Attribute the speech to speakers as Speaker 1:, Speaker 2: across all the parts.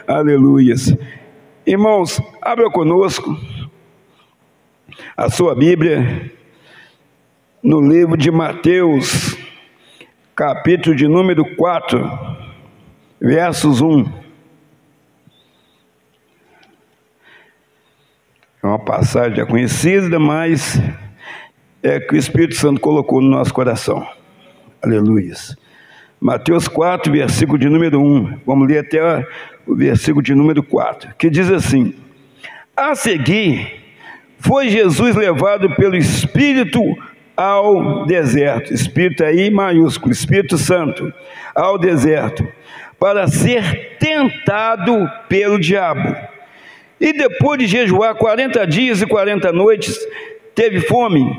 Speaker 1: Aleluias. Irmãos, abra conosco a sua Bíblia no livro de Mateus, capítulo de número 4, versos 1. É uma passagem já conhecida, mas é que o Espírito Santo colocou no nosso coração. Aleluia. Mateus 4, versículo de número 1. Vamos ler até o versículo de número 4, que diz assim: a seguir, foi Jesus levado pelo Espírito ao deserto. Espírito aí maiúsculo, Espírito Santo, ao deserto, para ser tentado pelo diabo. E depois de jejuar 40 dias e 40 noites, teve fome.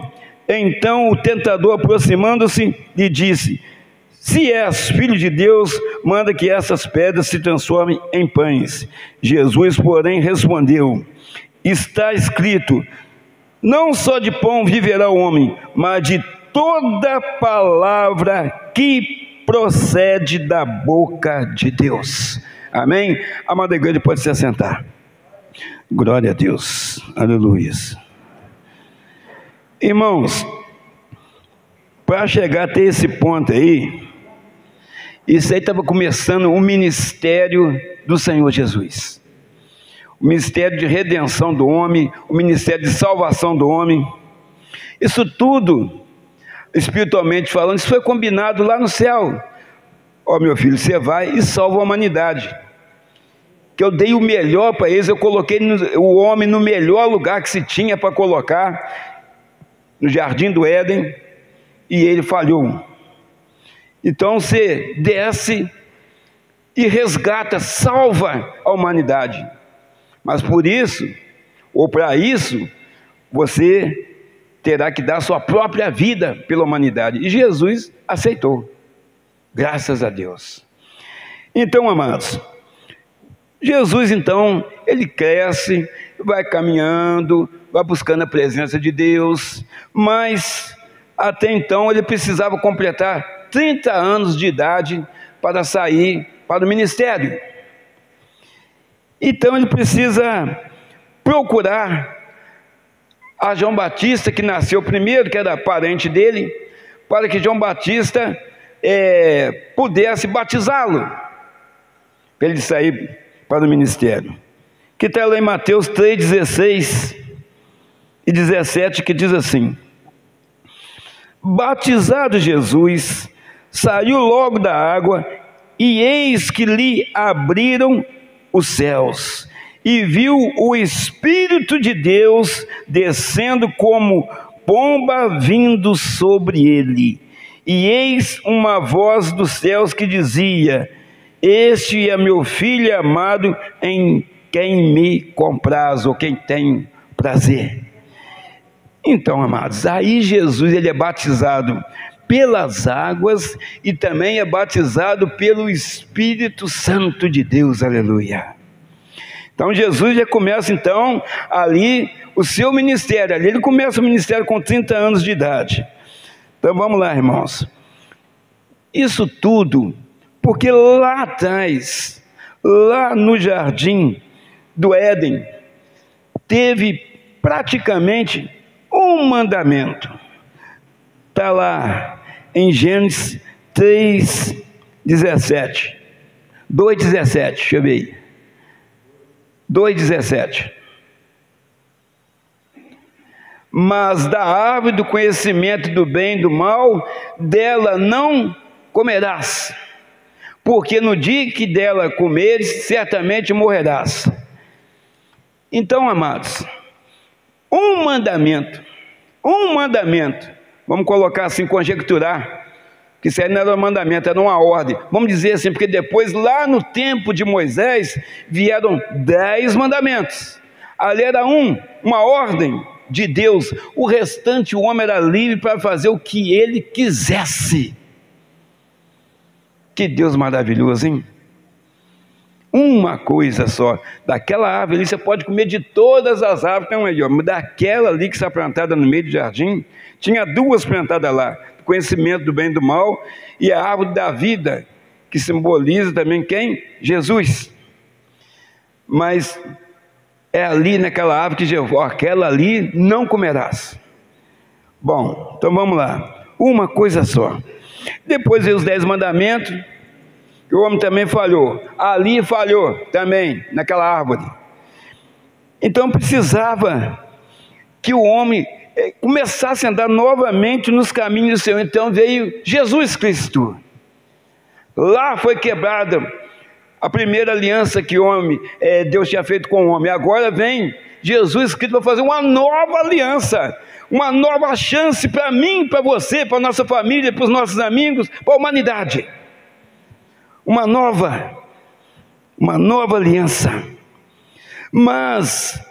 Speaker 1: Então o tentador, aproximando-se, lhe disse: se és filho de Deus, manda que essas pedras se transformem em pães. Jesus, porém, respondeu: está escrito, não só de pão viverá o homem, mas de toda palavra que procede da boca de Deus. Amém? A amada igreja pode se assentar. Glória a Deus. Aleluia. Irmãos, para chegar até esse ponto aí, isso aí estava começando o ministério do Senhor Jesus. O ministério de redenção do homem, o ministério de salvação do homem. Isso tudo, espiritualmente falando, isso foi combinado lá no céu. Ó, meu filho, você vai e salva a humanidade. Que eu dei o melhor para eles, eu coloquei o homem no melhor lugar que se tinha para colocar, no jardim do Éden, e ele falhou. Então você desce e resgata, salva a humanidade. Mas por isso, ou para isso, você terá que dar sua própria vida pela humanidade. E Jesus aceitou. Graças a Deus. Então, amados, Jesus, então, ele cresce, vai caminhando, vai buscando a presença de Deus, mas até então ele precisava completar 30 anos de idade para sair para o ministério. Então ele precisa procurar a João Batista, que nasceu primeiro, que era parente dele, para que João Batista pudesse batizá-lo, para ele sair para o ministério. Que está lá em Mateus 3, 16 e 17, que diz assim: batizado Jesus, saiu logo da água, e eis que lhe abriram os céus, e viu o Espírito de Deus descendo como pomba vindo sobre ele. E eis uma voz dos céus que dizia: este é meu filho amado, em quem me compraz, ou quem tem prazer. Então, amados, aí Jesus ele é batizado pelas águas e também é batizado pelo Espírito Santo de Deus, aleluia. Então Jesus já começa então ali o seu ministério, ali ele começa o ministério com 30 anos de idade. Então vamos lá, irmãos. Isso tudo porque lá atrás, lá no jardim do Éden, teve praticamente um mandamento. Está lá em Gênesis 3, 17. 2,17, deixa eu ver aí. 2,17. Mas da árvore do conhecimento do bem e do mal, dela não comerás, porque no dia que dela comeres, certamente morrerás. Então, amados, um mandamento, vamos colocar assim, conjecturar, que isso aí não era um mandamento, era uma ordem, vamos dizer assim, porque depois, lá no tempo de Moisés, vieram 10 mandamentos, ali era uma ordem de Deus, o restante o homem era livre para fazer o que ele quisesse. Que Deus maravilhoso, hein? Uma coisa só, daquela árvore ali, você pode comer de todas as árvores, tem uma aí, mas daquela ali que está plantada no meio do jardim, tinha 2 plantadas lá, o conhecimento do bem e do mal, e a árvore da vida, que simboliza também quem? Jesus. mas é ali naquela árvore que Jesus, aquela ali não comerás. Bom, então vamos lá, uma coisa só. Depois veio os 10 mandamentos, que o homem também falhou, ali falhou também, naquela árvore. Então precisava que o homem começasse a andar novamente nos caminhos do Senhor. Então veio Jesus Cristo. Lá foi quebrada a primeira aliança que Deus tinha feito com o homem. Agora vem Jesus Cristo para fazer uma nova aliança, uma nova chance para mim, para você, para a nossa família, para os nossos amigos, para a humanidade. Uma nova aliança. Mas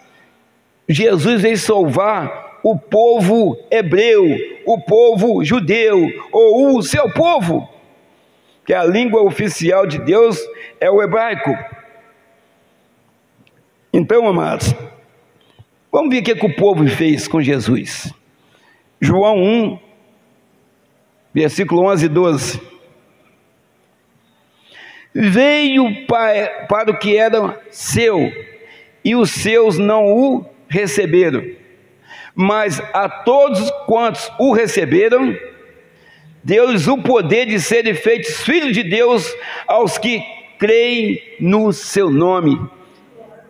Speaker 1: Jesus veio salvar o povo hebreu, o povo judeu, ou o seu povo, que a língua oficial de Deus é o hebraico. Então, amados, vamos ver o que o povo fez com Jesus. João 1, versículo 11 e 12. Veio para o que era seu, e os seus não o receberam, mas a todos quantos o receberam, deu-lhes o poder de serem feitos filhos de Deus, aos que creem no seu nome.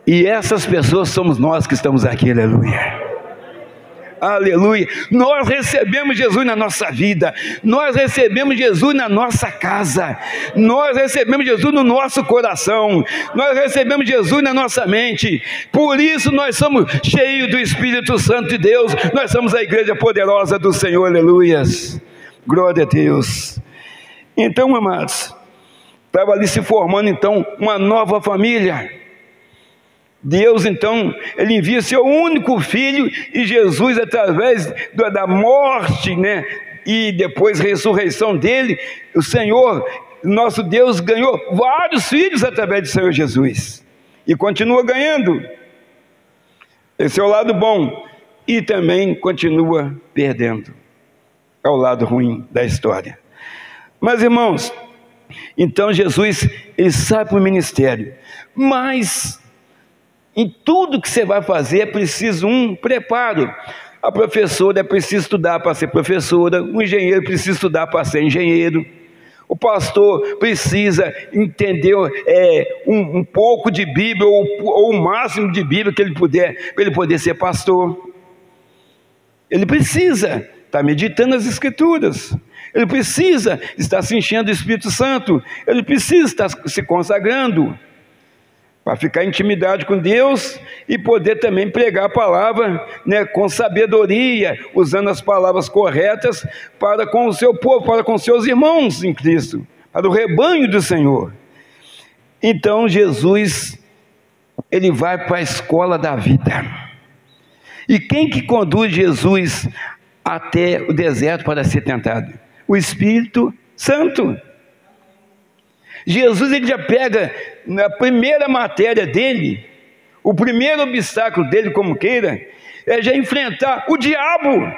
Speaker 1: E essas pessoas somos nós que estamos aqui, aleluia. Aleluia. Nós recebemos Jesus na nossa vida, nós recebemos Jesus na nossa casa, nós recebemos Jesus no nosso coração, nós recebemos Jesus na nossa mente. Por isso nós somos cheios do Espírito Santo de Deus, nós somos a igreja poderosa do Senhor, aleluias. Glória a Deus. Então, amados, estava ali se formando então uma nova família. Deus então, Ele envia seu único filho, e Jesus, através da morte, né, e depois ressurreição dele, o Senhor, nosso Deus, ganhou vários filhos através do Senhor Jesus, e continua ganhando. Esse é o lado bom, e também continua perdendo, é o lado ruim da história. Mas, irmãos, então Jesus, Ele sai para o ministério, mas em tudo que você vai fazer é preciso um preparo. A professora é preciso estudar para ser professora, o engenheiro precisa estudar para ser engenheiro, o pastor precisa entender um pouco de Bíblia, ou o máximo de Bíblia que ele puder, para ele poder ser pastor. Ele precisa estar meditando as Escrituras, ele precisa estar se enchendo do Espírito Santo, ele precisa estar se consagrando, para ficar em intimidade com Deus e poder também pregar a palavra, né, com sabedoria, usando as palavras corretas para com o seu povo, para com seus irmãos em Cristo, para o rebanho do Senhor. Então Jesus, Ele vai para a escola da vida. E quem que conduz Jesus até o deserto para ser tentado? O Espírito Santo. Jesus, ele já pega na primeira matéria dele, o primeiro obstáculo dele, como queira, é já enfrentar o diabo.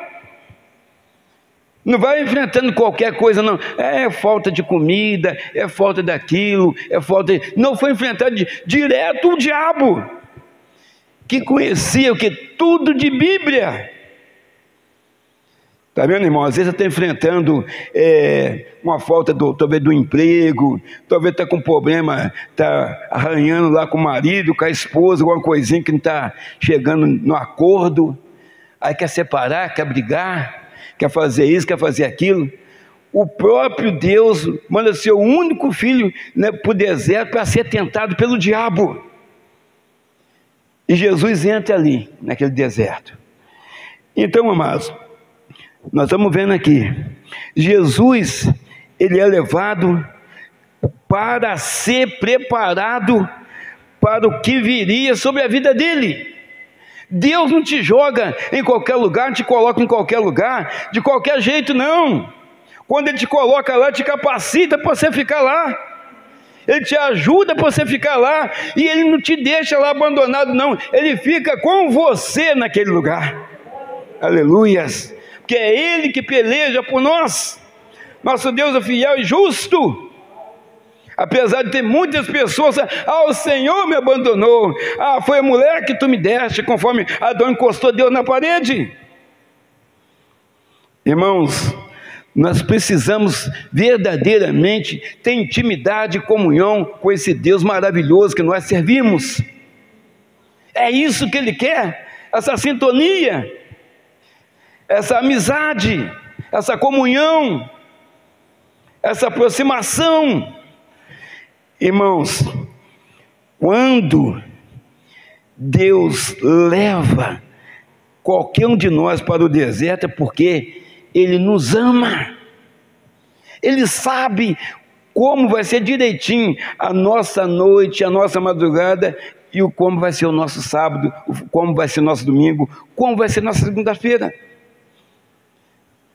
Speaker 1: Não vai enfrentando qualquer coisa, não. É falta de comida, é falta daquilo, é falta de... Não, foi enfrentar direto o diabo, que conhecia o que? Tudo de Bíblia. Está vendo, irmão? Às vezes você está enfrentando uma falta talvez do emprego, talvez está com problema, está arranhando lá com o marido, com a esposa, alguma coisinha que não está chegando no acordo, aí quer separar, quer brigar, quer fazer isso, quer fazer aquilo. O próprio Deus manda seu único filho, né, para o deserto para ser tentado pelo diabo. E Jesus entra ali, naquele deserto. Então, amados, nós estamos vendo aqui, Jesus, ele é levado para ser preparado para o que viria sobre a vida dele. Deus não te joga em qualquer lugar, não te coloca em qualquer lugar, de qualquer jeito, não. Quando Ele te coloca lá, te capacita para você ficar lá, Ele te ajuda para você ficar lá, e Ele não te deixa lá abandonado, não. Ele fica com você naquele lugar. Aleluias. Porque é Ele que peleja por nós. Nosso Deus é fiel e justo. Apesar de ter muitas pessoas, o Senhor me abandonou, foi a mulher que tu me deste, conforme Adão encostou Deus na parede. Irmãos, nós precisamos verdadeiramente ter intimidade e comunhão com esse Deus maravilhoso que nós servimos. É isso que Ele quer, essa sintonia, essa amizade, essa comunhão, essa aproximação. Irmãos, quando Deus leva qualquer um de nós para o deserto, é porque Ele nos ama. Ele sabe como vai ser direitinho a nossa noite, a nossa madrugada, e como vai ser o nosso sábado, como vai ser o nosso domingo, como vai ser a nossa segunda-feira.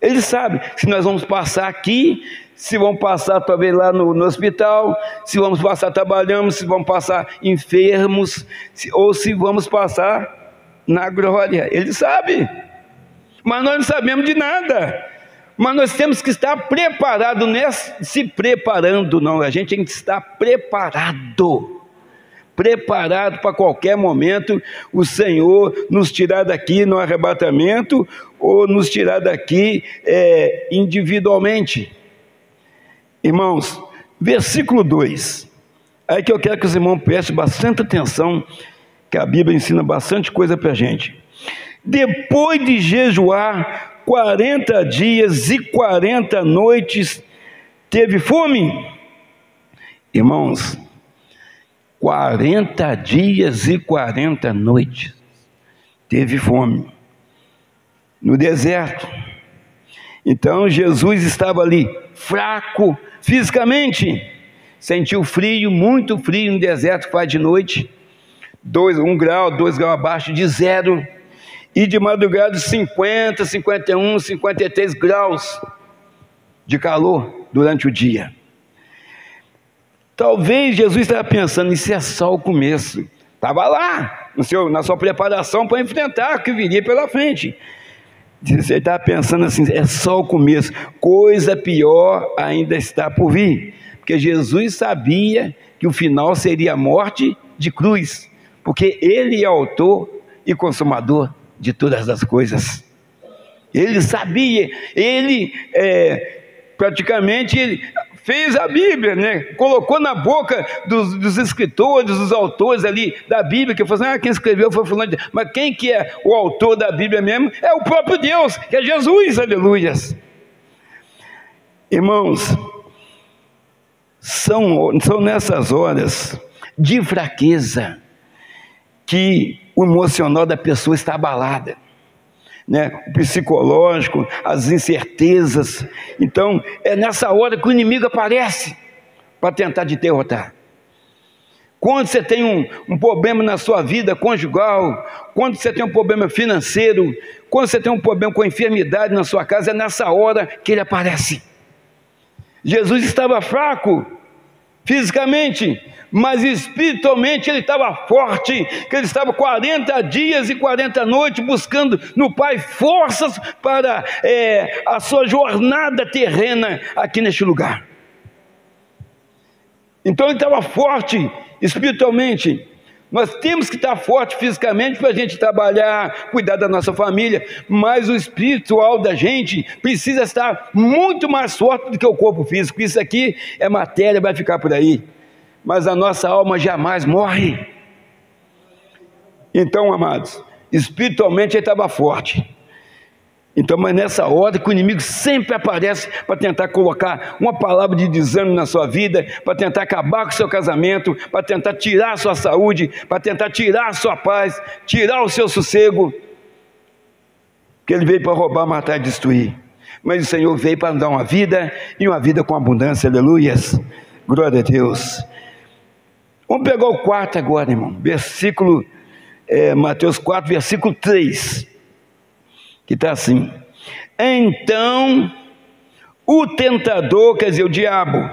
Speaker 1: Ele sabe se nós vamos passar aqui, se vamos passar talvez lá no hospital, se vamos passar trabalhando, se vamos passar enfermos, ou se vamos passar na glória. Ele sabe, mas nós não sabemos de nada. Mas nós temos que estar preparados, não é se preparando não, a gente tem que estar preparado para qualquer momento o Senhor nos tirar daqui no arrebatamento, ou nos tirar daqui individualmente. Irmãos, versículo 2, aí que eu quero que os irmãos prestem bastante atenção, que a Bíblia ensina bastante coisa para a gente. Depois de jejuar 40 dias e 40 noites, teve fome? Irmãos, 40 dias e 40 noites, teve fome, no deserto. Então Jesus estava ali, fraco fisicamente, sentiu frio, muito frio no deserto, faz de noite, 1 grau, 2 graus abaixo de zero, e de madrugada 50, 51, 53 graus de calor durante o dia. Talvez Jesus estava pensando, isso é só o começo. Estava lá, na sua preparação para enfrentar o que viria pela frente. Você estava pensando assim, é só o começo, coisa pior ainda está por vir. Porque Jesus sabia que o final seria a morte de cruz, porque Ele é autor e consumador de todas as coisas. Ele sabia, Ele praticamente fez a Bíblia, né? Colocou na boca dos escritores, dos autores ali da Bíblia, que falou assim, quem escreveu foi fulano, mas quem que é o autor da Bíblia mesmo? É o próprio Deus, que é Jesus, aleluias. Irmãos, são nessas horas de fraqueza que o emocional da pessoa está abalada, né? O psicológico, as incertezas. Então é nessa hora que o inimigo aparece para tentar te derrotar. Quando você tem um problema na sua vida conjugal, quando você tem um problema financeiro, quando você tem um problema com a enfermidade na sua casa, é nessa hora que ele aparece. Jesus estava fraco fisicamente, mas espiritualmente ele estava forte, que ele estava 40 dias e 40 noites buscando no Pai forças para a sua jornada terrena aqui neste lugar. Então ele estava forte espiritualmente. Nós temos que estar forte fisicamente para a gente trabalhar, cuidar da nossa família, mas o espiritual da gente precisa estar muito mais forte do que o corpo físico. Isso aqui é matéria, vai ficar por aí, mas a nossa alma jamais morre. Então, amados, espiritualmente ele estava forte. Então, mas nessa hora que o inimigo sempre aparece para tentar colocar uma palavra de desânimo na sua vida, para tentar acabar com o seu casamento, para tentar tirar a sua saúde, para tentar tirar a sua paz, tirar o seu sossego, porque ele veio para roubar, matar e destruir. Mas o Senhor veio para dar uma vida, e uma vida com abundância, aleluias, glória a Deus. Vamos pegar o 4 agora, irmão, Mateus 4, versículo 3, que está assim: então o tentador, quer dizer, o diabo,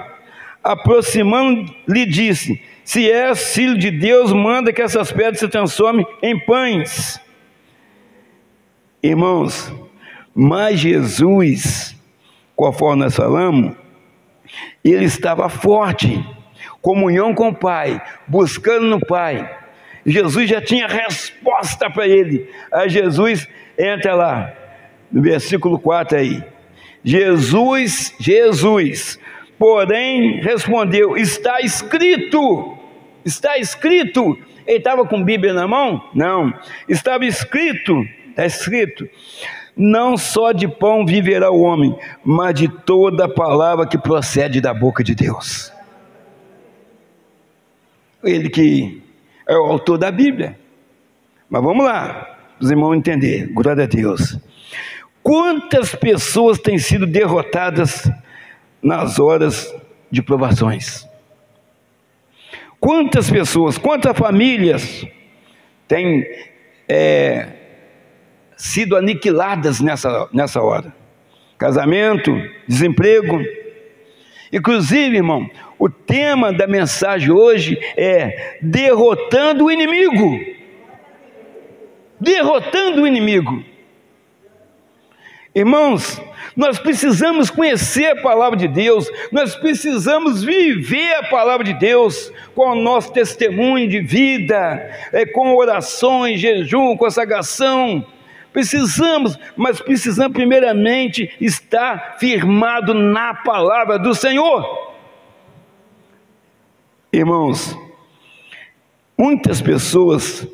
Speaker 1: aproximando, lhe disse: se és filho de Deus, manda que essas pedras se transformem em pães. Irmãos, mas Jesus, conforme nós falamos, ele estava forte, comunhão com o Pai, buscando no Pai. Jesus já tinha resposta para ele. Aí Jesus entra lá, no versículo 4 aí. Jesus, porém, respondeu: está escrito. Está escrito. Ele estava com a Bíblia na mão? Não. Estava escrito. Está escrito: não só de pão viverá o homem, mas de toda palavra que procede da boca de Deus. Ele que é o autor da Bíblia. Mas vamos lá, os irmãos entender. Glória a Deus. Quantas pessoas têm sido derrotadas nas horas de provações? Quantas pessoas, quantas famílias têm sido aniquiladas nessa hora? Casamento, desemprego. Inclusive, irmão, o tema da mensagem hoje é derrotando o inimigo. Derrotando o inimigo. Irmãos, nós precisamos conhecer a palavra de Deus, nós precisamos viver a palavra de Deus com o nosso testemunho de vida, com orações, jejum, consagração. Mas precisamos primeiramente estar firmado na palavra do Senhor. Irmãos, muitas pessoas,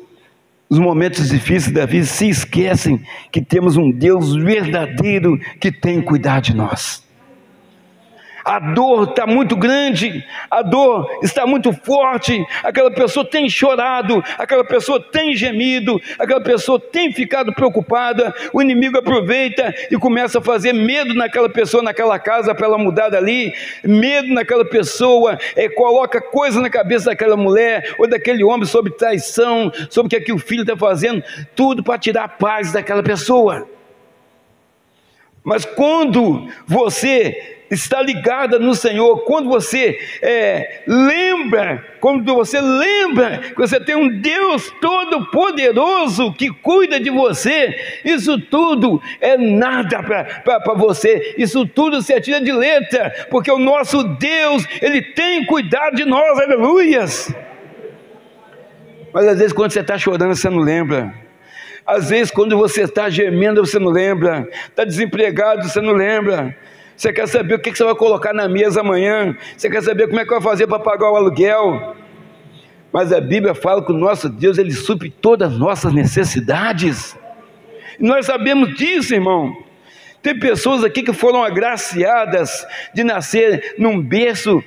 Speaker 1: nos momentos difíceis da vida, se esquecem que temos um Deus verdadeiro que tem cuidado de nós. A dor está muito grande, a dor está muito forte, aquela pessoa tem chorado, aquela pessoa tem gemido, aquela pessoa tem ficado preocupada, o inimigo aproveita e começa a fazer medo naquela pessoa, naquela casa, para ela mudar dali, medo naquela pessoa, coloca coisa na cabeça daquela mulher, ou daquele homem, sobre traição, sobre o que o filho está fazendo, tudo para tirar a paz daquela pessoa. Mas quando você está ligada no Senhor, quando você lembra que você tem um Deus todo-poderoso que cuida de você, isso tudo é nada para você, isso tudo se atira de letra, porque o nosso Deus, Ele tem cuidado de nós, aleluias. Mas às vezes quando você está chorando, você não lembra. Às vezes quando você está gemendo, você não lembra. Está desempregado, você não lembra. Você quer saber o que você vai colocar na mesa amanhã? Você quer saber como é que vai fazer para pagar o aluguel? Mas a Bíblia fala que o nosso Deus, Ele supre todas as nossas necessidades. E nós sabemos disso, irmão. Tem pessoas aqui que foram agraciadas de nascer num berço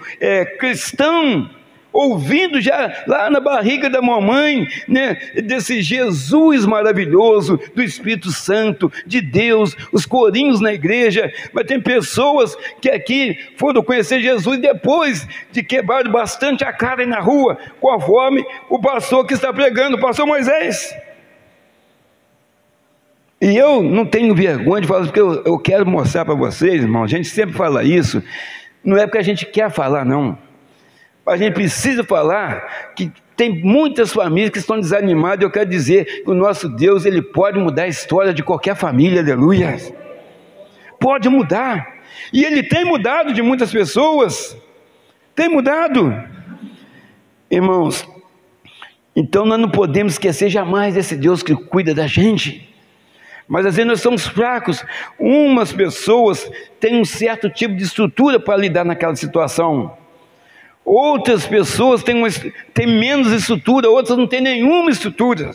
Speaker 1: cristão, ouvindo já lá na barriga da mamãe, né, desse Jesus maravilhoso, do Espírito Santo, de Deus, os corinhos na igreja. Mas tem pessoas que aqui foram conhecer Jesus depois de quebrar bastante a cara aí na rua, conforme o pastor que está pregando, o pastor Moisés. E eu não tenho vergonha de falar, porque eu quero mostrar para vocês, irmão, a gente sempre fala isso, não é porque a gente quer falar, não. A gente precisa falar que tem muitas famílias que estão desanimadas. Eu quero dizer que o nosso Deus, Ele pode mudar a história de qualquer família, aleluia. Pode mudar. E Ele tem mudado de muitas pessoas. Tem mudado. Irmãos, então nós não podemos esquecer jamais desse Deus que cuida da gente. Mas às vezes nós somos fracos. Umas pessoas têm um certo tipo de estrutura para lidar naquela situação. Outras pessoas têm menos estrutura, outras não têm nenhuma estrutura.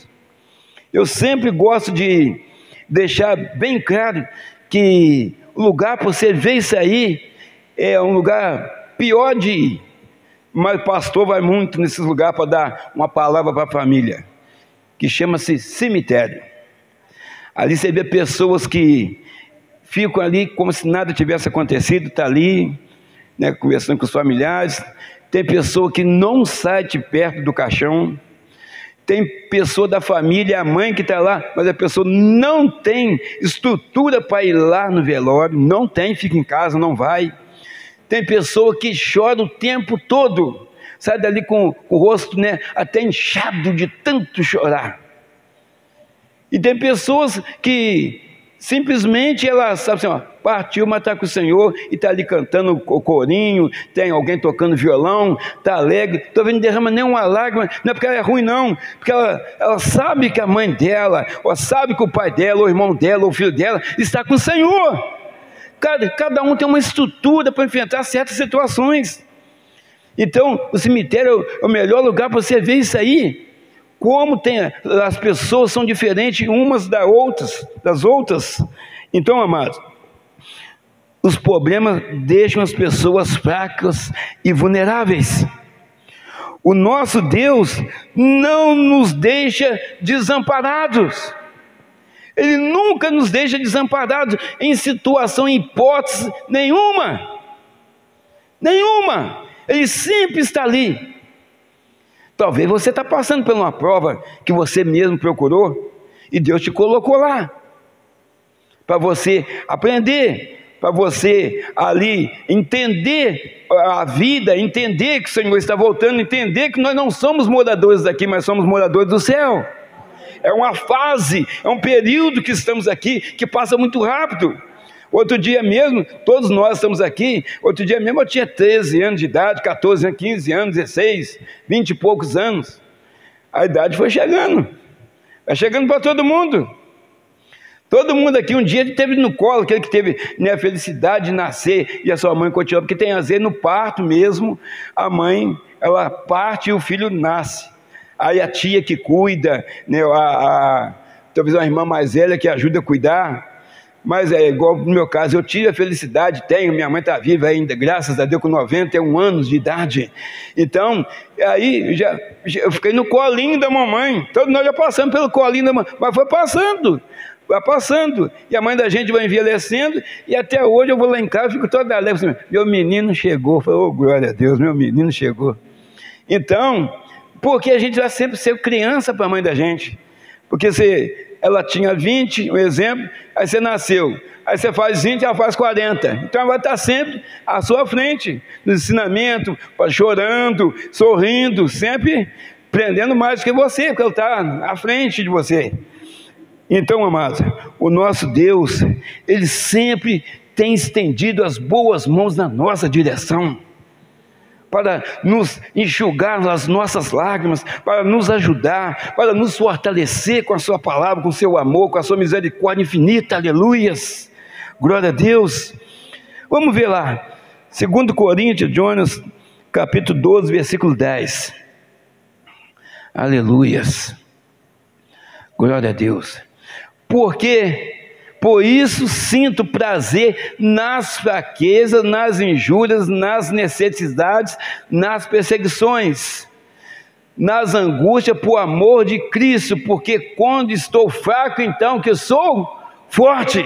Speaker 1: Eu sempre gosto de deixar bem claro que o lugar para você ver isso aí é um lugar pior de ir. Mas o pastor vai muito nesses lugares para dar uma palavra para a família, que chama-se cemitério. Ali você vê pessoas que ficam ali como se nada tivesse acontecido, está ali, né, conversando com os familiares. Tem pessoa que não sai de perto do caixão. Tem pessoa da família, a mãe que está lá, mas a pessoa não tem estrutura para ir lá no velório, não tem, fica em casa, não vai. Tem pessoa que chora o tempo todo, sai dali com o rosto, né, até inchado de tanto chorar. E tem pessoas que Simplesmente ela sabe assim, ó, partiu, mas está com o Senhor e está ali cantando o corinho, tem alguém tocando violão, está alegre, estou vendo, derrama nenhuma lágrima, não é porque ela é ruim não, porque ela sabe que a mãe dela, ou sabe que o pai dela, ou o irmão dela, ou o filho dela está com o Senhor. Cada um tem uma estrutura para enfrentar certas situações. Então o cemitério é o melhor lugar para você ver isso aí. Como as pessoas são diferentes umas das outras. Então, amados, os problemas deixam as pessoas fracas e vulneráveis. O nosso Deus não nos deixa desamparados. Ele nunca nos deixa desamparados em situação, em hipótese nenhuma. Nenhuma. Ele sempre está ali. Talvez você está passando por uma prova que você mesmo procurou e Deus te colocou lá para você aprender, para você ali entender a vida, entender que o Senhor está voltando, entender que nós não somos moradores daqui, mas somos moradores do céu. É uma fase, é um período que estamos aqui que passa muito rápido. Outro dia mesmo, todos nós estamos aqui, outro dia mesmo eu tinha 13 anos de idade, 14 anos, 15 anos, 16, 20 e poucos anos. A idade foi chegando, vai chegando para todo mundo. Todo mundo aqui um dia teve no colo, aquele que teve, né, a felicidade de nascer e a sua mãe continuou, porque tem às vezes no parto mesmo, a mãe, ela parte e o filho nasce. Aí a tia que cuida, né, talvez uma irmã mais velha que ajuda a cuidar. Mas é igual no meu caso, eu tive a felicidade, minha mãe está viva ainda, graças a Deus, com 91 anos de idade. Então, aí eu fiquei no colinho da mamãe, todos nós já passamos pelo colinho da mamãe, mas foi passando, e a mãe da gente vai envelhecendo, e até hoje eu vou lá em casa, fico toda alegre, assim, meu menino chegou, eu falei, oh, glória a Deus, meu menino chegou. Então, porque a gente vai sempre ser criança para a mãe da gente, porque ela tinha 20, um exemplo, aí você nasceu, aí você faz 20, ela faz 40, então ela vai estar sempre à sua frente, no ensinamento, chorando, sorrindo, sempre aprendendo mais do que você, porque ela está à frente de você. Então, amados, o nosso Deus, Ele sempre tem estendido as boas mãos na nossa direção, para nos enxugar as nossas lágrimas, para nos ajudar, para nos fortalecer com a sua palavra, com o seu amor, com a sua misericórdia infinita, aleluias, glória a Deus. Vamos ver lá, 2 Coríntios, Jonas, capítulo 12, versículo 10, aleluias, glória a Deus. Porque por isso sinto prazer nas fraquezas, nas injúrias, nas necessidades, nas perseguições, nas angústias por amor de Cristo, porque quando estou fraco, então que sou forte.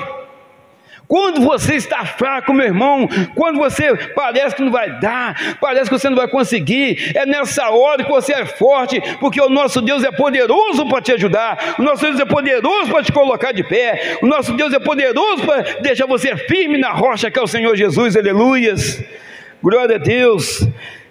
Speaker 1: Quando você está fraco, meu irmão, quando você parece que não vai dar, parece que você não vai conseguir, é nessa hora que você é forte, porque o nosso Deus é poderoso para te ajudar, o nosso Deus é poderoso para te colocar de pé, o nosso Deus é poderoso para deixar você firme na rocha que é o Senhor Jesus, aleluias, glória a Deus.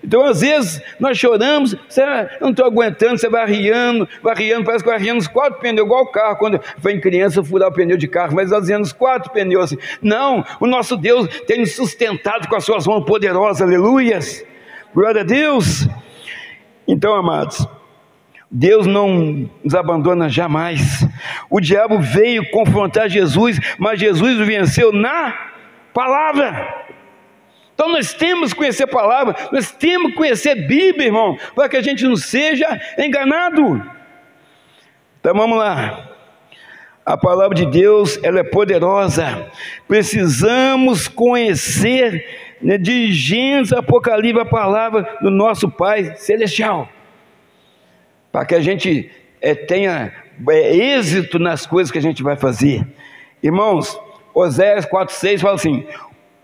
Speaker 1: Então às vezes nós choramos, você não estou aguentando, você vai arriando, parece que vai arriando os 4 pneus, igual o carro, quando vem criança furar o pneu de carro, mas arriando os 4 pneus assim. Não, o nosso Deus tem nos sustentado com as suas mãos poderosas, aleluias, glória a Deus. Então, amados, Deus não nos abandona jamais. O diabo veio confrontar Jesus, mas Jesus o venceu na palavra. Então nós temos que conhecer a palavra, nós temos que conhecer a Bíblia, irmão, para que a gente não seja enganado. Então vamos lá, a palavra de Deus, ela é poderosa, precisamos conhecer, né, de Gênesis, Apocalipse, a palavra do nosso Pai Celestial, para que a gente tenha êxito nas coisas que a gente vai fazer. Irmãos, Oséias 4,6 fala assim: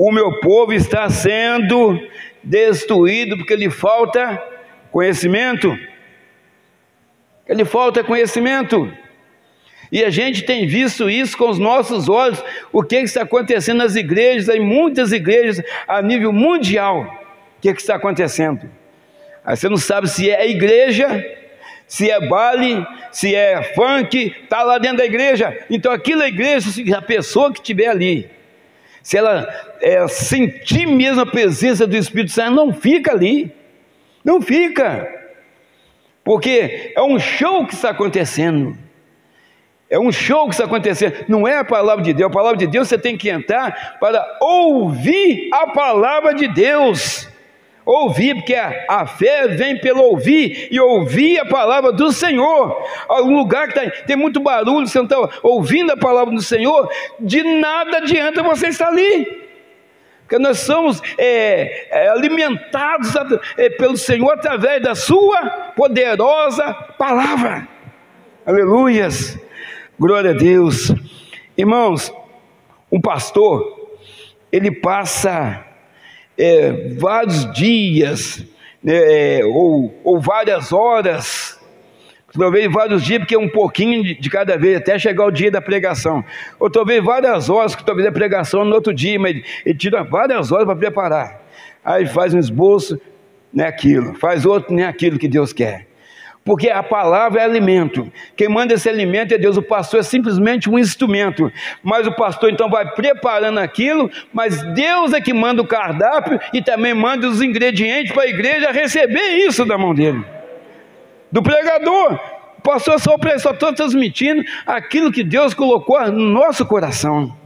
Speaker 1: o meu povo está sendo destruído porque lhe falta conhecimento. Ele falta conhecimento. E a gente tem visto isso com os nossos olhos, o que está acontecendo nas igrejas, em muitas igrejas a nível mundial. O que está acontecendo? Aí você não sabe se é a igreja, se é baile, se é funk, está lá dentro da igreja. Então aquilo é igreja, a pessoa que estiver ali, se ela sentir mesmo a presença do Espírito Santo, não fica ali, não fica, porque é um show que está acontecendo. É um show que está acontecendo, não é a palavra de Deus. A palavra de Deus você tem que entrar para ouvir a palavra de Deus. Ouvir, porque a fé vem pelo ouvir, e ouvir a palavra do Senhor. Algum lugar que tem muito barulho, você não está ouvindo a palavra do Senhor, de nada adianta você estar ali, porque nós somos alimentados pelo Senhor através da sua poderosa palavra. Aleluias, glória a Deus. Irmãos, um pastor, ele passa vários dias, ou várias horas, talvez vários dias, porque é um pouquinho de cada vez, até chegar o dia da pregação, ou talvez várias horas, que talvez a pregação no outro dia, mas ele tira várias horas para preparar, aí faz um esboço, não é aquilo, faz outro, não é aquilo que Deus quer, porque a palavra é alimento, quem manda esse alimento é Deus. O pastor é simplesmente um instrumento, mas o pastor então vai preparando aquilo, mas Deus é que manda o cardápio e também manda os ingredientes para a igreja receber isso da mão dele, do pregador. O pastor só está transmitindo aquilo que Deus colocou no nosso coração.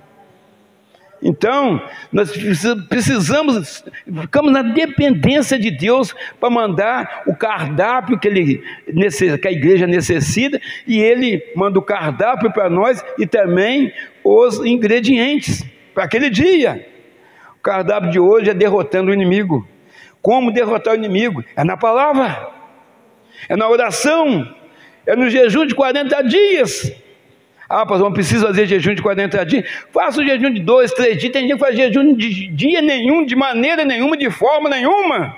Speaker 1: Então, nós precisamos, ficamos na dependência de Deus para mandar o cardápio que a igreja necessita, e Ele manda o cardápio para nós e também os ingredientes para aquele dia. O cardápio de hoje é derrotando o inimigo. Como derrotar o inimigo? É na palavra, é na oração, é no jejum de 40 dias. Ah, pastor, não precisa fazer jejum de 40 dias. Faça o jejum de 2, 3 dias. Tem gente que faz jejum de dia nenhum, de maneira nenhuma, de forma nenhuma.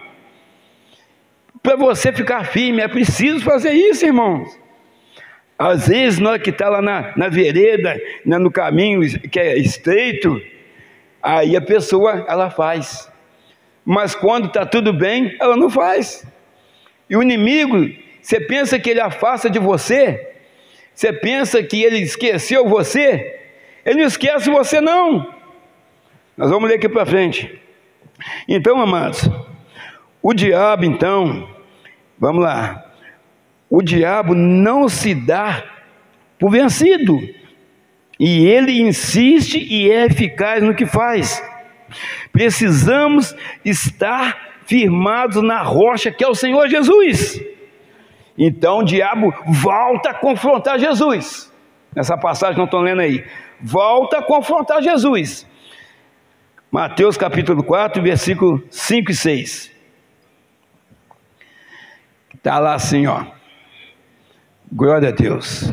Speaker 1: Para você ficar firme, é preciso fazer isso, irmãos. Às vezes, nós que está lá na vereda, no caminho que é estreito, aí a pessoa, ela faz. Mas quando está tudo bem, ela não faz. E o inimigo, você pensa que ele afasta de você? Você pensa que ele esqueceu você? Ele não esquece você, não. Nós vamos ler aqui para frente. Então, amados, o diabo, então, vamos lá. O diabo não se dá por vencido, e ele insiste e é eficaz no que faz. Precisamos estar firmados na rocha que é o Senhor Jesus. Então o diabo volta a confrontar Jesus. Nessa passagem não estão lendo aí. Volta a confrontar Jesus. Mateus capítulo 4, versículo 5 e 6. Está lá assim, ó. Glória a Deus.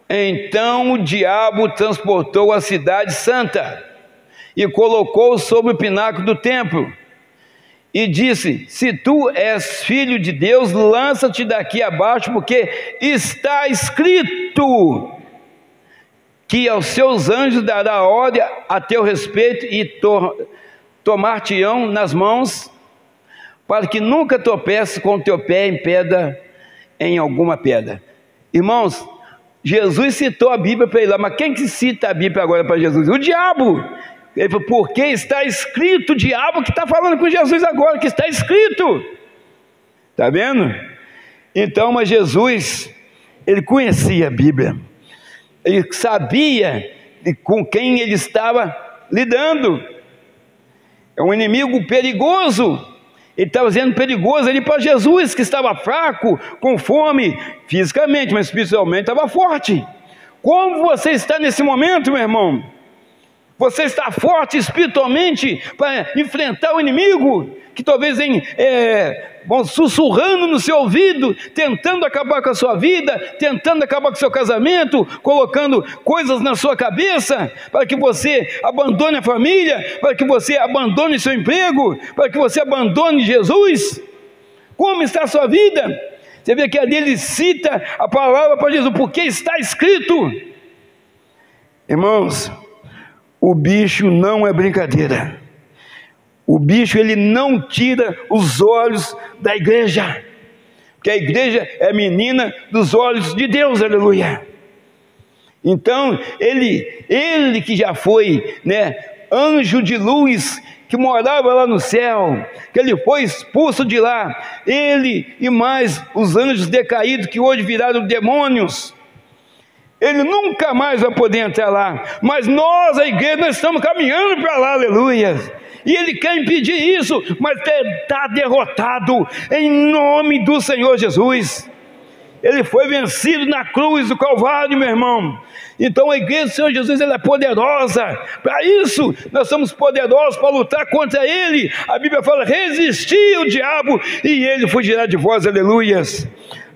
Speaker 1: Então o diabo transportou a cidade santa e colocou sobre o pináculo do templo. E disse: se tu és filho de Deus, lança-te daqui abaixo, porque está escrito que aos seus anjos dará ordem a teu respeito e tomar-te-ão nas mãos, para que nunca tropeces com o teu pé em alguma pedra. Irmãos, Jesus citou a Bíblia para ele lá, mas quem que cita a Bíblia agora para Jesus? O diabo. Ele falou: porque está escrito. O diabo que está falando com Jesus agora, que está escrito. Está vendo? Então, mas Jesus, ele conhecia a Bíblia, ele sabia com quem ele estava lidando. É um inimigo perigoso. Ele estava sendo perigoso ali para Jesus, que estava fraco, com fome, fisicamente, mas espiritualmente estava forte. Como você está nesse momento, meu irmão? Você está forte espiritualmente para enfrentar o inimigo, que talvez vão sussurrando no seu ouvido, tentando acabar com a sua vida, tentando acabar com o seu casamento, colocando coisas na sua cabeça, para que você abandone a família, para que você abandone seu emprego, para que você abandone Jesus. Como está a sua vida? Você vê que ali ele cita a palavra para Jesus, porque está escrito. Irmãos, o bicho não é brincadeira. O bicho, ele não tira os olhos da igreja. porque a igreja é a menina dos olhos de Deus, aleluia. Então, ele que já foi, né, anjo de luz, que morava lá no céu, que ele foi expulso de lá, ele e mais os anjos decaídos que hoje viraram demônios, ele nunca mais vai poder entrar lá, mas nós, a igreja, nós estamos caminhando para lá, aleluia. E ele quer impedir isso, mas está derrotado em nome do Senhor Jesus. Ele foi vencido na cruz do Calvário, meu irmão. Então a igreja do Senhor Jesus, ela é poderosa. Para isso, nós somos poderosos para lutar contra ele. A Bíblia fala, resistir o diabo e ele fugirá de vós, aleluias.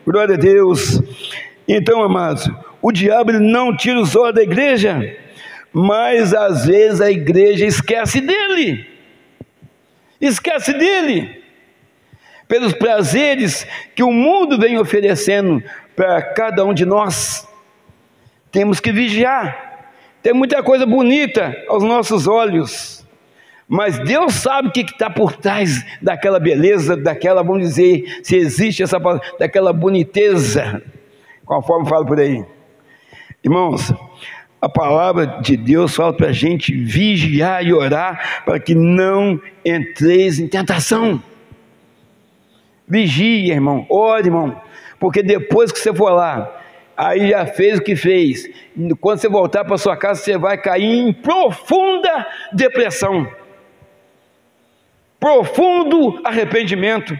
Speaker 1: Glória a Deus. Então, amados, o diabo ele não tira os olhos da igreja, mas às vezes a igreja esquece dele. Esquece dele. Pelos prazeres que o mundo vem oferecendo para cada um de nós. Temos que vigiar. Tem muita coisa bonita aos nossos olhos, mas Deus sabe o que está por trás daquela beleza, daquela, vamos dizer, se existe essa palavra, daquela boniteza, conforme falo por aí. Irmãos, a palavra de Deus fala para a gente vigiar e orar para que não entreis em tentação. Vigia, irmão, ore, irmão, porque depois que você for lá, aí já fez o que fez, quando você voltar para sua casa, você vai cair em profunda depressão, profundo arrependimento.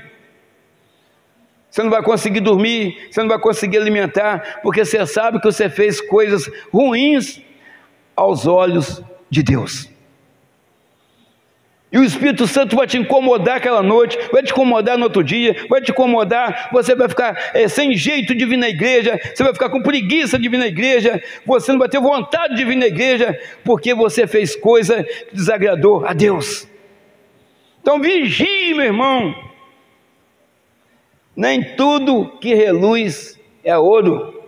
Speaker 1: Você não vai conseguir dormir, você não vai conseguir alimentar, porque você sabe que você fez coisas ruins aos olhos de Deus. E o Espírito Santo vai te incomodar aquela noite, vai te incomodar no outro dia, vai te incomodar, você vai ficar sem jeito de vir na igreja, você vai ficar com preguiça de vir na igreja, você não vai ter vontade de vir na igreja, porque você fez coisa que desagradou a Deus. Então vigie, meu irmão. Nem tudo que reluz é ouro,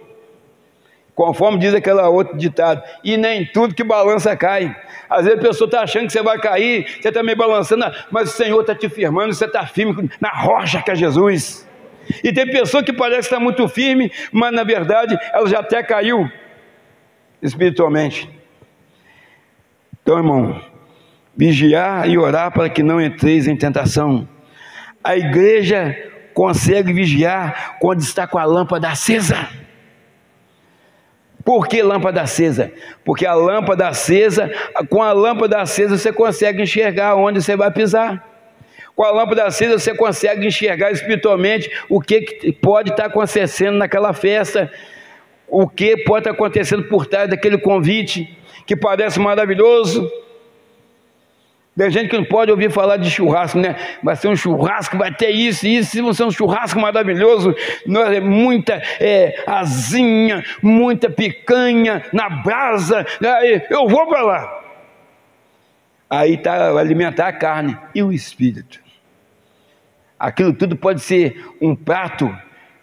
Speaker 1: conforme diz aquela outro ditado, e nem tudo que balança cai. Às vezes a pessoa está achando que você vai cair, você está meio balançando, mas o Senhor está te firmando, você está firme na rocha que é Jesus. E tem pessoa que parece estar muito firme, mas na verdade ela já até caiu espiritualmente. Então, irmão, vigiar e orar para que não entreis em tentação. A igreja consegue vigiar quando está com a lâmpada acesa. Por que lâmpada acesa? Porque a lâmpada acesa, com a lâmpada acesa você consegue enxergar onde você vai pisar. Com a lâmpada acesa você consegue enxergar espiritualmente o que pode estar acontecendo naquela festa, o que pode estar acontecendo por trás daquele convite, que parece maravilhoso. Tem gente que não pode ouvir falar de churrasco, né? Vai ser um churrasco, vai ter isso, vai ser um churrasco maravilhoso, muita asinha, muita picanha na brasa, aí eu vou para lá. Aí está alimentar a carne e o espírito. Aquilo tudo pode ser um prato,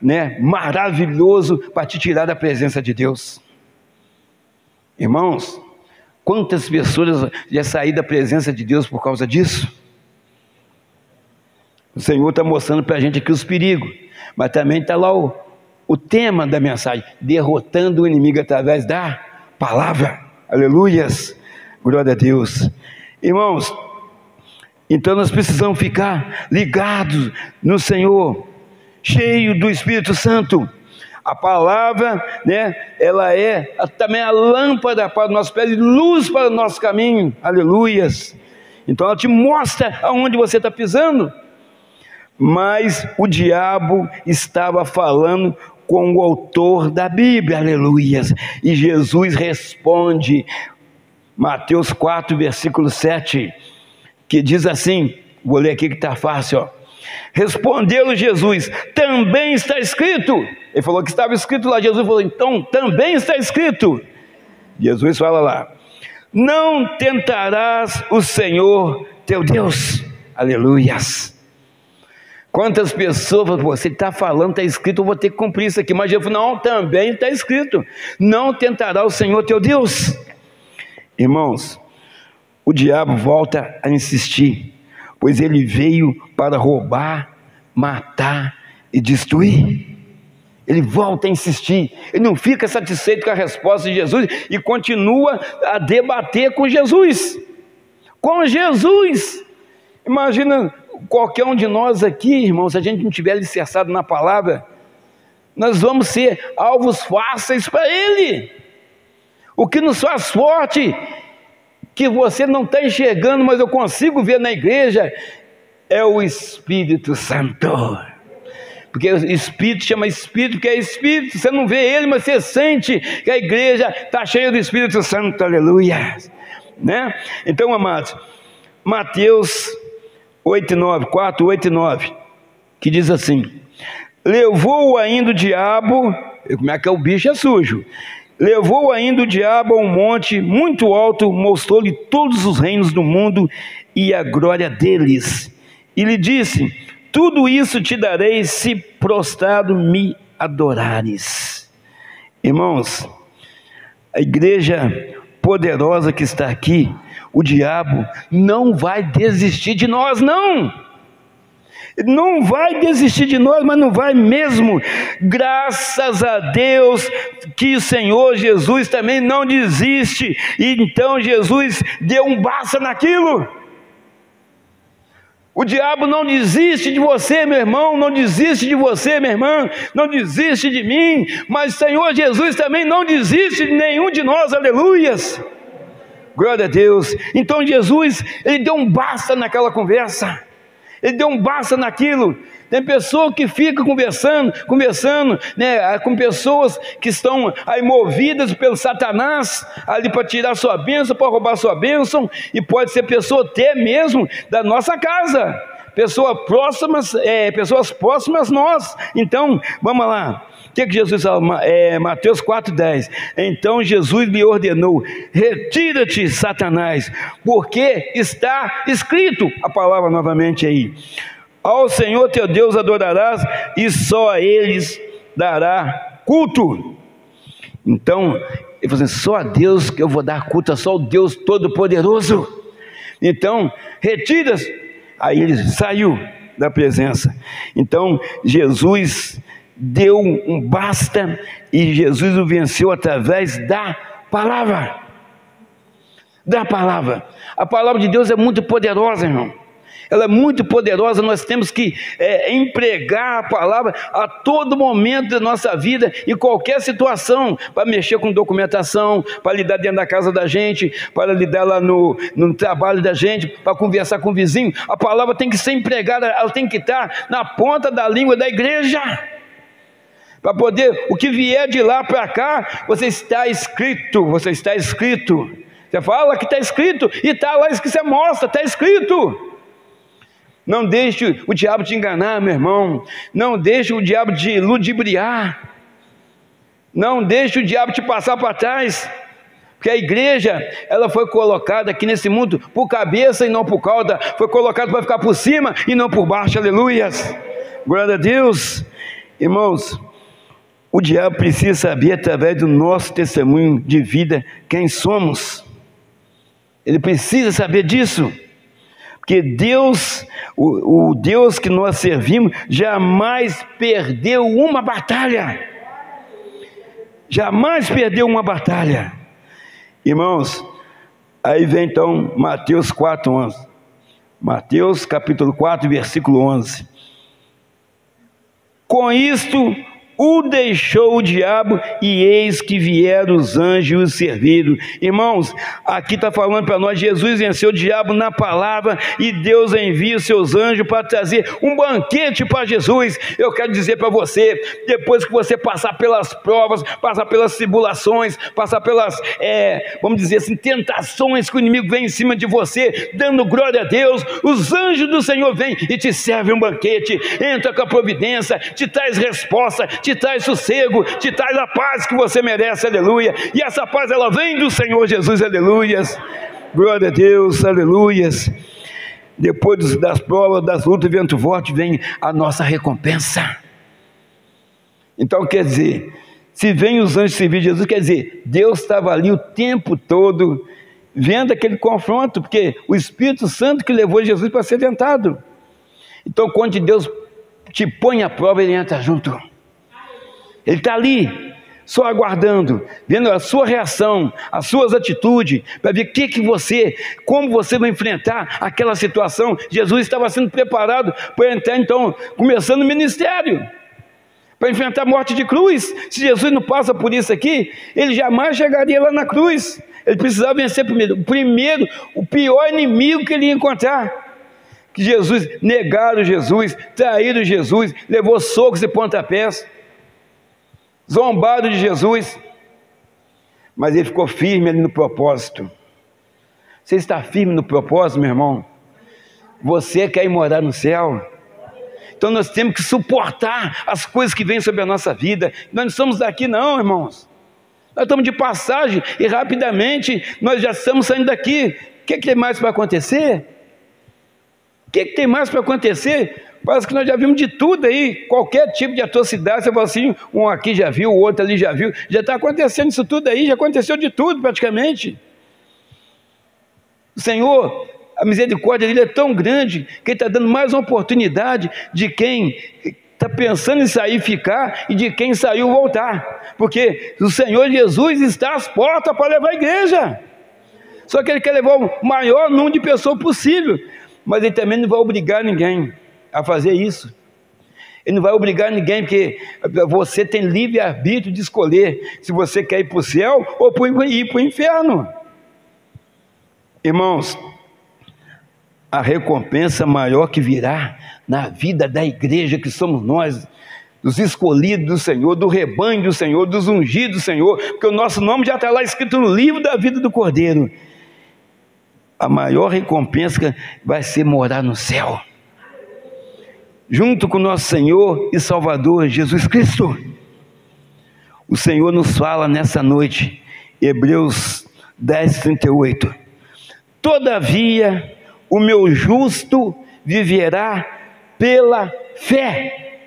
Speaker 1: né, maravilhoso para te tirar da presença de Deus. Irmãos, quantas pessoas já saíram da presença de Deus por causa disso? O Senhor está mostrando para a gente aqui os perigos, mas também está lá o tema da mensagem, derrotando o inimigo através da palavra. Aleluias, glória a Deus. Irmãos, então nós precisamos ficar ligados no Senhor, cheio do Espírito Santo. A palavra, né, ela é também a lâmpada para os nossos pés e luz para o nosso caminho, aleluias. Então ela te mostra aonde você está pisando. Mas o diabo estava falando com o autor da Bíblia, aleluias. E Jesus responde, Mateus 4, versículo 7, que diz assim, vou ler aqui que está fácil, ó. Respondeu-lhe Jesus, também está escrito. Ele falou que estava escrito lá. Jesus falou, então também está escrito. Jesus fala lá, não tentarás o Senhor teu Deus. Aleluias. Quantas pessoas falam, você está falando, está escrito, eu vou ter que cumprir isso aqui. Mas Jesus falou, não, também está escrito, não tentará o Senhor teu Deus. Irmãos, o diabo volta a insistir, pois ele veio para roubar, matar e destruir. Ele volta a insistir, ele não fica satisfeito com a resposta de Jesus e continua a debater com Jesus. Com Jesus! Imagina qualquer um de nós aqui, irmãos, se a gente não tiver alicerçado na palavra, nós vamos ser alvos fáceis para ele. O que nos faz forte, que você não está enxergando, mas eu consigo ver na igreja, é o Espírito Santo. Porque o Espírito chama Espírito, porque é Espírito, você não vê ele, mas você sente que a igreja está cheia do Espírito Santo, aleluia, né? Então, amados, Mateus 8:9, 4, 8 e 9, que diz assim: levou ainda o diabo, como é que é, o bicho é sujo, levou ainda o diabo a um monte muito alto, mostrou-lhe todos os reinos do mundo e a glória deles, e lhe disse: tudo isso te darei se prostrado me adorares. Irmãos, a igreja poderosa que está aqui, o diabo não vai desistir de nós, não vai desistir de nós, mas não vai mesmo. Graças a Deus que o Senhor Jesus também não desiste, e então Jesus deu um basta naquilo. O diabo não desiste de você, meu irmão, não desiste de você, minha irmã, não desiste de mim, mas o Senhor Jesus também não desiste de nenhum de nós, aleluias, glória a Deus. Então Jesus, ele deu um basta naquela conversa, ele deu um basta naquilo. Tem pessoa que fica conversando, né, com pessoas que estão aí movidas pelo Satanás, ali para tirar sua bênção, para roubar sua bênção, e pode ser pessoa até mesmo da nossa casa, pessoas próximas a nós. Então, vamos lá, o que Jesus fala? Mateus 4:10, então Jesus lhe ordenou: retira-te, Satanás, porque está escrito, a palavra novamente aí, ao Senhor teu Deus adorarás e só a eles dará culto. Então, ele falou assim: só a Deus que eu vou dar culto, só o Deus Todo-Poderoso. Então, retira-se. Aí ele saiu da presença. Então, Jesus deu um basta, e Jesus o venceu através da palavra. Da palavra. A palavra de Deus é muito poderosa, irmão. Ela é muito poderosa. Nós temos que empregar a palavra a todo momento da nossa vida, em qualquer situação, para mexer com documentação, para lidar dentro da casa da gente, para lidar lá no trabalho da gente, para conversar com o vizinho. A palavra tem que ser empregada, ela tem que estar na ponta da língua da igreja, para poder, o que vier de lá para cá, você está escrito. Você fala que está escrito, e está lá que você mostra, está escrito. Não deixe o diabo te enganar, meu irmão. Não deixe o diabo te ludibriar. Não deixe o diabo te passar para trás. Porque a igreja, ela foi colocada aqui nesse mundo por cabeça e não por cauda. Foi colocada para ficar por cima e não por baixo. Aleluias. Glória a Deus. Irmãos, o diabo precisa saber, através do nosso testemunho de vida, quem somos. Ele precisa saber disso. Porque Deus, o Deus que nós servimos, jamais perdeu uma batalha. Jamais perdeu uma batalha. Irmãos, aí vem então Mateus 4:11. Mateus capítulo 4, versículo 11. Com isto o deixou o diabo, e eis que vieram os anjos e o serviram. Irmãos, aqui está falando para nós: Jesus venceu o diabo na palavra, e Deus envia os seus anjos para trazer um banquete para Jesus. Eu quero dizer para você, depois que você passar pelas provas, passar pelas tribulações, passar pelas, vamos dizer assim, tentações que o inimigo vem em cima de você, dando glória a Deus, os anjos do Senhor vêm e te servem um banquete, entra com a providência, te traz resposta, te traz sossego, te traz a paz que você merece, aleluia. E essa paz, ela vem do Senhor Jesus, aleluias, glória a Deus, aleluias. Depois das provas, das lutas, vento forte, vem a nossa recompensa. Então, quer dizer, se vem os anjos servir Jesus, quer dizer, Deus estava ali o tempo todo, vendo aquele confronto, porque o Espírito Santo que levou Jesus para ser tentado. Então, quando Deus te põe à prova, ele entra junto. Ele está ali, só aguardando, vendo a sua reação, as suas atitudes, para ver como você vai enfrentar aquela situação. Jesus estava sendo preparado para entrar, então, começando o ministério, para enfrentar a morte de cruz. Se Jesus não passa por isso aqui, ele jamais chegaria lá na cruz. Ele precisava vencer primeiro o pior inimigo que ele ia encontrar. Que Jesus, negaram Jesus, traíram Jesus, levou socos e pontapés, zombaram de Jesus, mas ele ficou firme ali no propósito. Você está firme no propósito, meu irmão? Você quer ir morar no céu? Então nós temos que suportar as coisas que vêm sobre a nossa vida. Nós não estamos daqui não, irmãos. Nós estamos de passagem e rapidamente nós já estamos saindo daqui. O que tem mais para acontecer? O que tem mais para acontecer? Parece que nós já vimos de tudo aí, qualquer tipo de atrocidade. Você fala assim, um aqui já viu, o outro ali já viu. Já está acontecendo isso tudo aí, já aconteceu de tudo praticamente. O Senhor, a misericórdia dele é tão grande, que ele está dando mais uma oportunidade de quem está pensando em sair e ficar, e de quem saiu voltar. Porque o Senhor Jesus está às portas para levar a igreja. Só que ele quer levar o maior número de pessoas possível. Mas ele também não vai obrigar ninguém a fazer isso. Ele não vai obrigar ninguém, porque você tem livre-arbítrio de escolher se você quer ir para o céu ou ir para o inferno. Irmãos, a recompensa maior que virá na vida da igreja, que somos nós, dos escolhidos do Senhor, do rebanho do Senhor, dos ungidos do Senhor, porque o nosso nome já está lá escrito no livro da vida do Cordeiro. A maior recompensa vai ser morar no céu, junto com o nosso Senhor e Salvador Jesus Cristo. O Senhor nos fala nessa noite, Hebreus 10:38, todavia o meu justo viverá pela fé,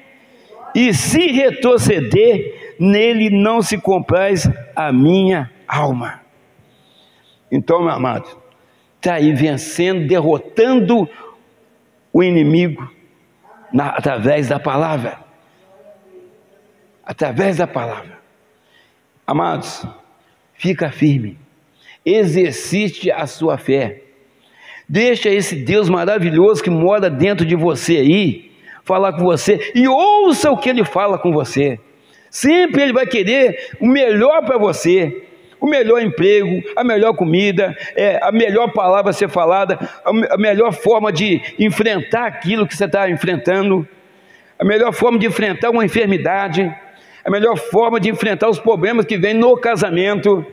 Speaker 1: e se retroceder, nele não se compraz a minha alma. Então, meu amado, está aí vencendo, derrotando o inimigo através da palavra. Através da palavra. Amados, fica firme, exercite a sua fé, deixa esse Deus maravilhoso que mora dentro de você aí, falar com você, e ouça o que Ele fala com você. Sempre Ele vai querer o melhor para você, o melhor emprego, a melhor comida, a melhor palavra a ser falada, a melhor forma de enfrentar aquilo que você está enfrentando, a melhor forma de enfrentar uma enfermidade, a melhor forma de enfrentar os problemas que vêm no casamento.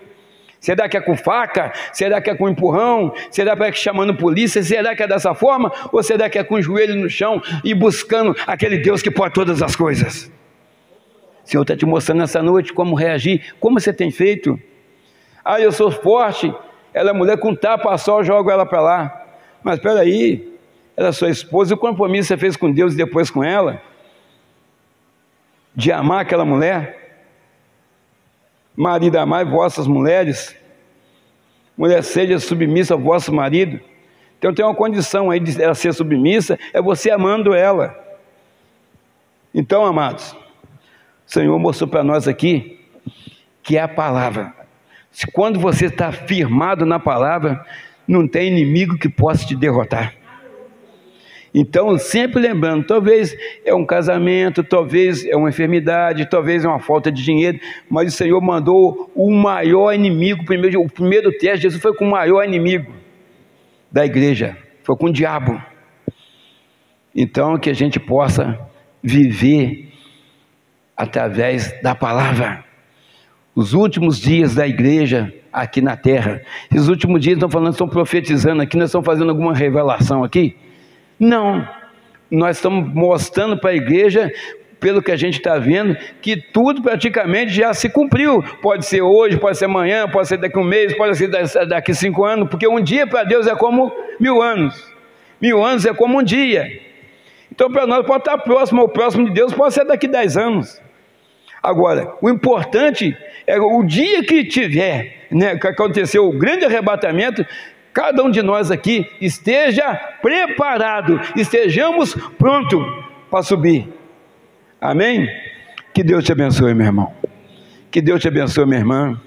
Speaker 1: Será que é com faca? Será que é com empurrão? Será que é chamando polícia? Será que é dessa forma? Ou será que é com o joelho no chão e buscando aquele Deus que pode todas as coisas? O Senhor está te mostrando nessa noite como reagir, como você tem feito. Ah, eu sou forte, ela é mulher, com tapa só, eu jogo ela para lá. Mas espera aí, ela é sua esposa, e o compromisso você fez com Deus e depois com ela? De amar aquela mulher? Marido, amai vossas mulheres. Mulher, seja submissa ao vosso marido. Então tem uma condição aí de ela ser submissa, é você amando ela. Então, amados, o Senhor mostrou para nós aqui que é a palavra. Quando você está firmado na palavra, não tem inimigo que possa te derrotar. Então, sempre lembrando, talvez é um casamento, talvez é uma enfermidade, talvez é uma falta de dinheiro, mas o Senhor mandou o maior inimigo. O primeiro teste, Jesus foi com o maior inimigo da igreja, foi com o diabo. Então, que a gente possa viver através da palavra. Os últimos dias da igreja aqui na terra, esses últimos dias estão profetizando aqui, nós estamos fazendo alguma revelação aqui? Não, nós estamos mostrando para a igreja, pelo que a gente está vendo, que tudo praticamente já se cumpriu. Pode ser hoje, pode ser amanhã, pode ser daqui a um mês, pode ser daqui a 5 anos, porque um dia para Deus é como 1000 anos, 1000 anos é como um dia. Então para nós pode estar próximo, ou próximo de Deus pode ser daqui a 10 anos. Agora, o importante é o dia que tiver, né, que aconteceu o grande arrebatamento, cada um de nós aqui esteja preparado, estejamos prontos para subir. Amém? Que Deus te abençoe, meu irmão. Que Deus te abençoe, minha irmã.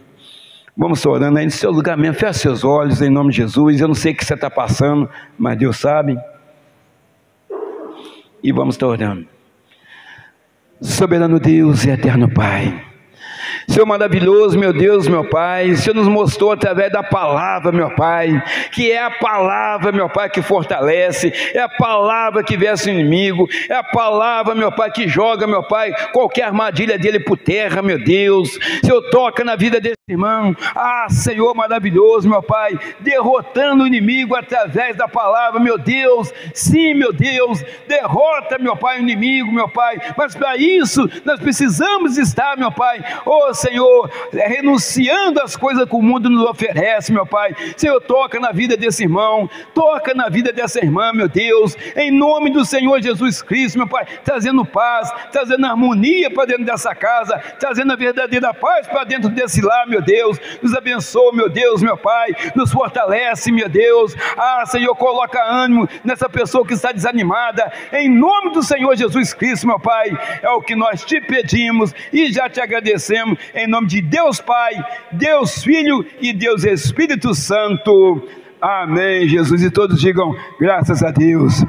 Speaker 1: Vamos estar orando aí no seu lugar mesmo. Feche seus olhos em nome de Jesus. Eu não sei o que você está passando, mas Deus sabe. E vamos estar orando. Soberano Deus e eterno Pai, Senhor maravilhoso, meu Deus, meu Pai, o Senhor nos mostrou através da palavra, meu Pai, que é a palavra, meu Pai, que fortalece, é a palavra que vence o inimigo, é a palavra, meu Pai, que joga, meu Pai, qualquer armadilha dele por terra, meu Deus. Senhor, toca na vida desse irmão, Senhor maravilhoso, meu Pai, derrotando o inimigo através da palavra, meu Deus. Sim, meu Deus, derrota, meu Pai, o inimigo, meu Pai, mas para isso nós precisamos estar, meu Pai, Senhor, renunciando às coisas que o mundo nos oferece, meu Pai. Senhor, toca na vida desse irmão, toca na vida dessa irmã, meu Deus, em nome do Senhor Jesus Cristo, meu Pai, trazendo paz, trazendo harmonia para dentro dessa casa, trazendo a verdadeira paz para dentro desse lar, meu Deus. Nos abençoa, meu Deus, meu Pai, nos fortalece, meu Deus. Senhor, coloca ânimo nessa pessoa que está desanimada, em nome do Senhor Jesus Cristo, meu Pai. É o que nós te pedimos e já te agradecemos, em nome de Deus Pai, Deus Filho e Deus Espírito Santo. Amém, Jesus. E todos digam graças a Deus.